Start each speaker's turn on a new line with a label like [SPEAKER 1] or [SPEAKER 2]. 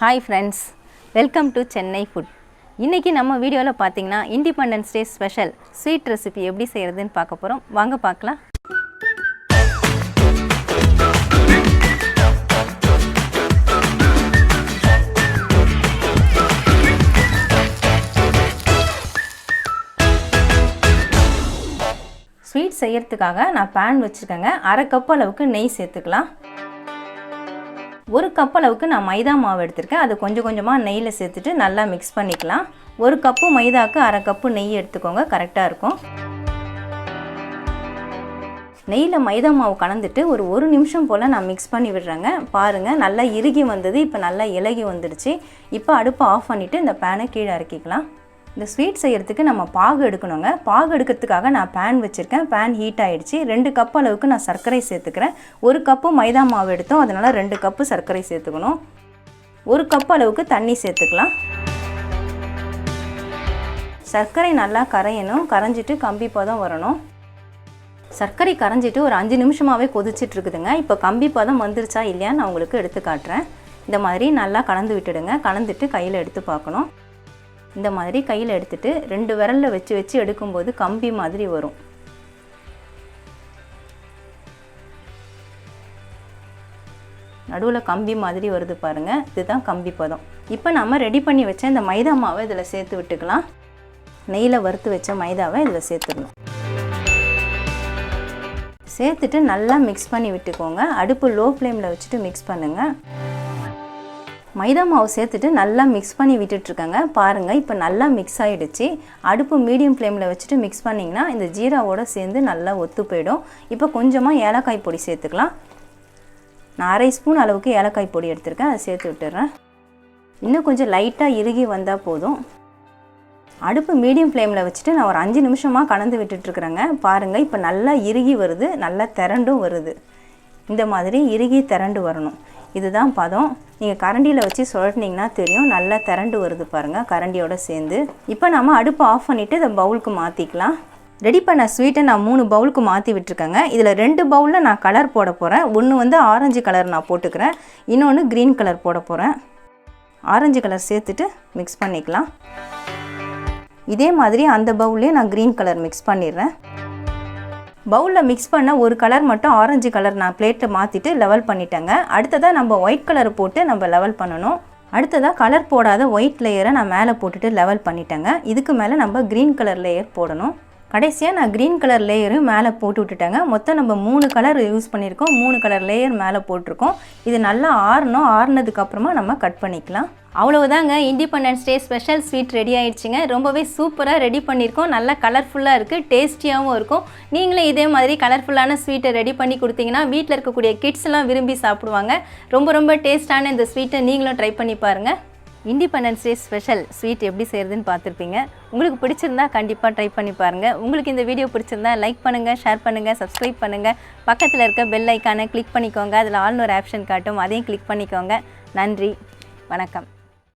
[SPEAKER 1] Hi friends, welcome to Chennai Food. இன்னைக்கு நம்ம வீடியோல பாத்தீங்கன்னா independence day special sweet recipe எப்படி செய்யறதுன்னு பார்க்க போறோம். வாங்க பார்க்கலாம். ஸ்வீட் செய்யறதுக்காக நான் pan வச்சிருக்கேங்க. 1/2 கப் அளவுக்கு நெய் சேர்த்துக்கலாம். 1 கப் அளவுக்கு நான் மைதா மாவு எடுத்துர்க்கேன். அது கொஞ்சம் கொஞ்சமா நெய்ல சேர்த்துட்டு நல்லா mix பண்ணிக்கலாம். 1 கப் மைதாக்கு 1/2 கப் நெய் எடுத்துக்கோங்க, கரெக்ட்டா இருக்கும். நெய்ல மைதா மாவு கலந்துட்டு ஒரு 1 நிமிஷம் போல நான் mix பண்ணி விடுறேங்க. பாருங்க நல்லா இறுகி வந்தது. இப்போ நல்லா இலகி வந்துடுச்சு. இப்போ அடுப்பை ஆஃப் பண்ணிட்டு இந்த pan கீழ இறக்கிக்கலாம். இந்த ஸ்வீட் செய்யறதுக்கு நம்ம பாகு எடுக்கணுங்க. பாகு எடுக்கிறதுக்காக நான் pan வச்சிருக்கேன். pan ஹீட் ஆயிடுச்சு. 2 கப் அளவுக்கு நான் சர்க்கரை சேர்த்துக்கிறேன். 1 கப் மைதா மாவு எடுத்தோம், அதனால 2 கப் சர்க்கரை சேர்த்துக்கணும். 1 கப் அளவுக்கு தண்ணி சேர்த்துக்கலாம். சர்க்கரை நல்லா கரையணும். கரைஞ்சிட்டு கம்பி பதம் வரணும். சர்க்கரை கரைஞ்சிட்டு ஒரு 5 நிமிஷமாவே கொதிச்சிட்டு இருக்குதுங்க. இப்போ கம்பி பதம் வந்துருச்சா இல்லையான்னு நான் உங்களுக்கு எடுத்து காட்டுறேன். இந்த மாதிரி நல்லா கலந்து விட்டுடுங்க. கலந்துட்டு கையில் எடுத்து பார்க்கணும். இந்த மாதிரி கையில் எடுத்துட்டு 2 விரல்ல வச்சு எடுக்கும்போது கம்பி மாதிரி வரும். நடுவுல கம்பி மாதிரி வருது பாருங்க, இதுதான் கம்பி பதம். இப்போ நம்ம ரெடி பண்ணி வச்ச இந்த மைதா மாவை இதல சேர்த்து விட்டுக்கலாம். நெய்ல வறுத்து வச்ச மைதாவை இதல சேர்த்துடணும். சேர்த்துட்டு நல்லா mix பண்ணி விட்டுக்கோங்க. அடுப்பு லோ ஃப்ளேம்ல வச்சிட்டு mix பண்ணுங்க. மைதா மாவு சேர்த்துட்டு நல்லா mix பண்ணி விட்டுட்டு இருக்கங்க. பாருங்க இப்போ நல்லா mix ஆயிடுச்சு. அடுப்பு மீடியம் ஃப்ளேம்ல வச்சிட்டு mix பண்ணீங்கனா இந்த ஜீராவோட சேர்ந்து நல்லா ஒத்து போய்டும். இப்போ கொஞ்சமா ஏலக்காய் பொடி சேர்த்துக்கலாம். நான் 1/2 ஸ்பூன் அளவுக்கு ஏலக்காய் பொடி எடுத்துர்க்கேன். அதை சேர்த்து விட்டுறேன். இன்னும் கொஞ்சம் லைட்டா இறுகி வந்தா போதும். அடுப்பு மீடியம் ஃப்ளேம்ல வச்சிட்டு நான் ஒரு 5 நிமிஷமா கலந்து விட்டுட்டு இருக்கறேங்க. பாருங்க இப்போ நல்லா இறுகி வருது, நல்லா திரண்டும் வருது. இந்த மாதிரி இறுகி திரண்டு வரணும். இதுதான் பதம். நீங்க கரண்டில வச்சு சுழட்டினீங்கன்னா தெரியும், நல்லா திரண்டு வருது பாருங்க கரண்டியோட சேர்ந்து. இப்போ நாம அடுப்பை ஆஃப் பண்ணிட்டு இந்த பவுலுக்கு மாத்திக்கலாம். ரெடி பண்ண ஸ்வீட்டை நான் 3 பவுலுக்கு மாத்தி விட்டுருக்கேங்க. இதுல 2 பவுல்ல நான் கலர் போட போறேன். ஒன்னு வந்து ஆரஞ்சு கலர் நான் போட்டுக்கிறேன். இன்னொன்னு கிரீன் கலர் போட போறேன். ஆரஞ்சு கலர் சேர்த்துட்டு mix பண்ணிக்கலாம். இதே மாதிரி அந்த பவுல்லே நான் கிரீன் கலர் mix பண்ணிடுறேன். பவுல்ல mix பண்ண ஒரு கலர் மட்டும் ஆரஞ்சு கலர் நான் பிளேட்ல மாத்திட்டு லெவல் பண்ணிட்டேங்க. அடுத்ததா நம்ம ஒயிட் கலர் போட்டு நம்ம லெவல் பண்ணனும். அடுத்ததா கலர் போடாத ஒயிட் லேயரை நான் மேலே போட்டுட்டு லெவல் பண்ணிட்டேங்க. இதுக்கு மேலே நம்ம கிரீன் கலர் லேயர் போடணும். கடைசியா நான் கிரீன் கலர் லேயரும் மேலே போட்டு விட்டுட்டேங்க. மொத்தம் நம்ம 3 கலர் யூஸ் பண்ணிருக்கோம். 3 கலர் லேயர் மேலே போட்டுருக்கோம். இது நல்லா ஆறணும். ஆறுனதுக்கு அப்புறமா நம்ம கட் பண்ணிக்கலாம். அவ்வளவுதாங்க, independence day special sweet ready ஆயிடுச்சுங்க. ரொம்பவே சூப்பரா ரெடி பண்ணிருக்கோம். நல்லா கலர்ஃபுல்லா இருக்கு, டேஸ்டியாவும் இருக்கும். நீங்களும் இதே மாதிரி கலர்ஃபுல்லான ஸ்வீட்டை ரெடி பண்ணி கொடுத்தீங்கன்னா வீட்ல இருக்கக்கூடிய கிட்ஸ் எல்லாம் விரும்பி சாப்பிடுவாங்க. ரொம்ப டேஸ்டான இந்த ஸ்வீட்டை நீங்களும் ட்ரை பண்ணி பாருங்க. இண்டிபெண்டன்ஸ் டே ஸ்பெஷல் ஸ்வீட் எப்படி செய்யறதுன்னு பார்த்துருப்பீங்க. உங்களுக்கு பிடிச்சிருந்தா கண்டிப்பாக ட்ரை பண்ணி பாருங்கள். உங்களுக்கு இந்த வீடியோ பிடிச்சிருந்தா லைக் பண்ணுங்கள், ஷேர் பண்ணுங்கள், சப்ஸ்கிரைப் பண்ணுங்கள். பக்கத்தில் இருக்க பெல் ஐக்கானை கிளிக் பண்ணிக்கோங்க. அதில் ஆல்னு ஒரு ஆப்ஷன் காட்டும், அதையும் கிளிக் பண்ணிக்கோங்க. நன்றி, வணக்கம்.